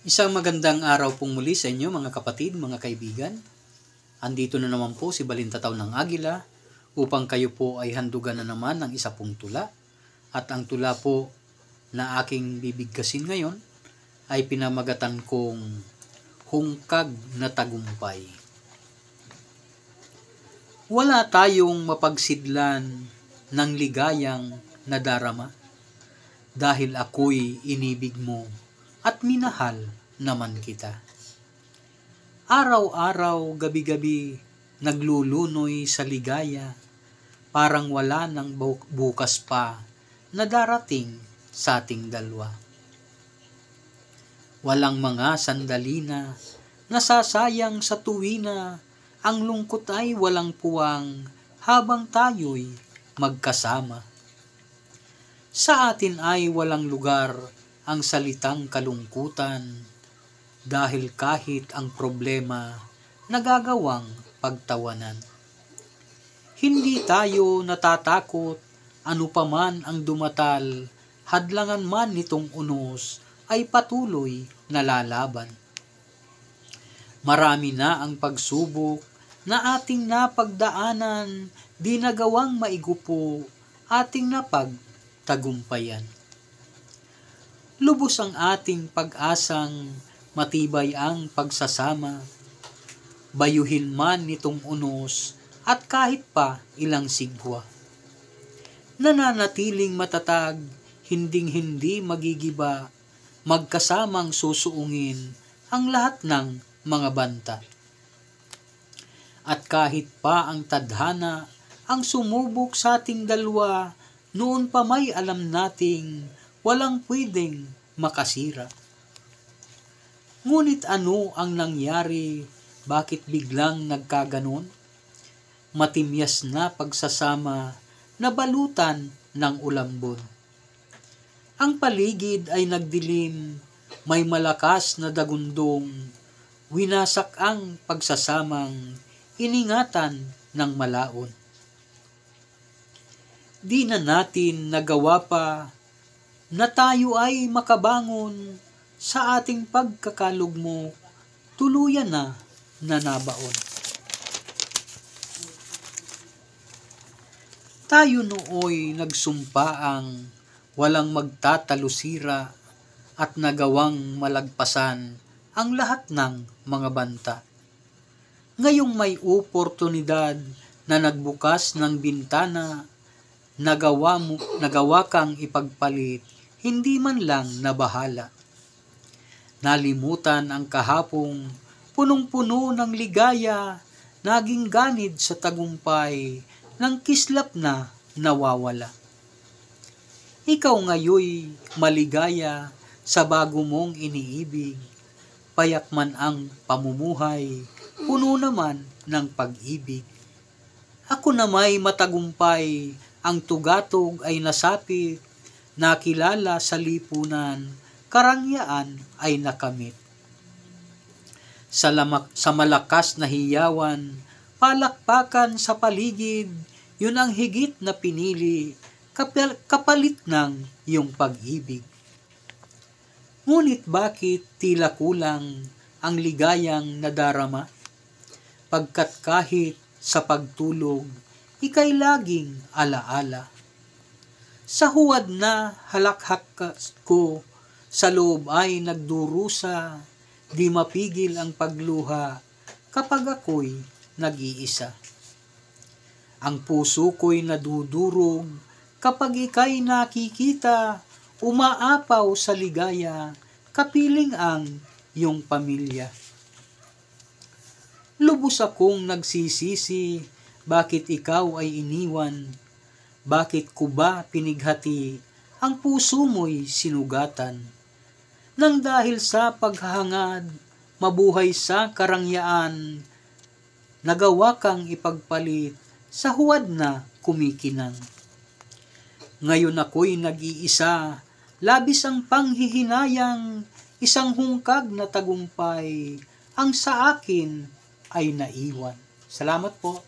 Isang magandang araw pong muli sa inyo mga kapatid, mga kaibigan. Andito na naman po si Balintataw ng Agila upang kayo po ay handugan na naman ng isa pong tula. At ang tula po na aking bibigkasin ngayon ay pinamagatan kong Hungkag na Tagumpay. Wala tayong mapagsidlan ng ligayang nadarama dahil ako'y inibig mo at minahal naman kita. Araw-araw, gabi-gabi, naglulunoy sa ligaya, parang wala nang bukas pa na darating sa ating dalawa. Walang mga sandali na nasasayang sa tuwina, ang lungkot ay walang puwang habang tayo'y magkasama. Sa atin ay walang lugar ang salitang kalungkutan dahil kahit ang problema nagagawang pagtawanan. Hindi tayo natatakot ano paman ang dumatal, hadlangan man nitong unos ay patuloy na lalaban. Marami na ang pagsubok na ating napagdaanan, di nagawang maigupo ating napagtagumpayan. Lubos ang ating pag-asang matibay ang pagsasama, bayuhin man nitong unos at kahit pa ilang sigwa. Nananatiling matatag, hinding-hindi magigiba, magkasamang susuungin ang lahat ng mga banta. At kahit pa ang tadhana ang sumubok sa ating dalawa, noon pa may alam nating walang pwedeng makasira. Ngunit ano ang nangyari? Bakit biglang nagkaganon? Matimyas na pagsasama, nabalutan ng ulambon. Ang paligid ay nagdilim, may malakas na dagundong, winasak ang pagsasamang iningatan ng malaon. Di na natin nagawa pa na tayo ay makabangon sa ating pagkakalugmok, tuluyan na nabaon. Tayo nooy nagsumpaang walang magtatalusira at nagawang malagpasan ang lahat ng mga banta. Ngayong may oportunidad na nagbukas ng bintana, nagawa kang ipagpalit, hindi man lang nabahala. Nalimutan ang kahapong punong-puno ng ligaya, naging ganid sa tagumpay, ng kislap na nawawala. Ikaw ngayoy maligaya sa bago mong iniibig, payak man ang pamumuhay, puno naman ng pag-ibig. Ako na may matagumpay, ang tugatog ay nasapit, nakilala sa lipunan, karangyaan ay nakamit. Sa malakas na hiyawan, palakpakan sa paligid, yun ang higit na pinili, kapalit ng iyong pag-ibig. Ngunit bakit tila kulang ang ligayang nadarama? Pagkat kahit sa pagtulog, ika'y laging alaala. Sa huwad na halakhak ko, sa loob ay nagdurusa, di mapigil ang pagluha kapag ako'y nag-iisa. Ang puso ko'y nadudurog kapag ika'y nakikita, umaapaw sa ligaya, kapiling ang iyong pamilya. Lubos akong nagsisisi, bakit ikaw ay iniwan? Bakit ko ba pinighati ang puso mo'y sinugatan? Nang dahil sa paghahangad, mabuhay sa karangyaan, nagawa kang ipagpalit sa huwad na kumikinang. Ngayon ako'y nag-iisa, labis ang panghihinayang, isang hungkag na tagumpay, ang sa akin ay naiwan. Salamat po.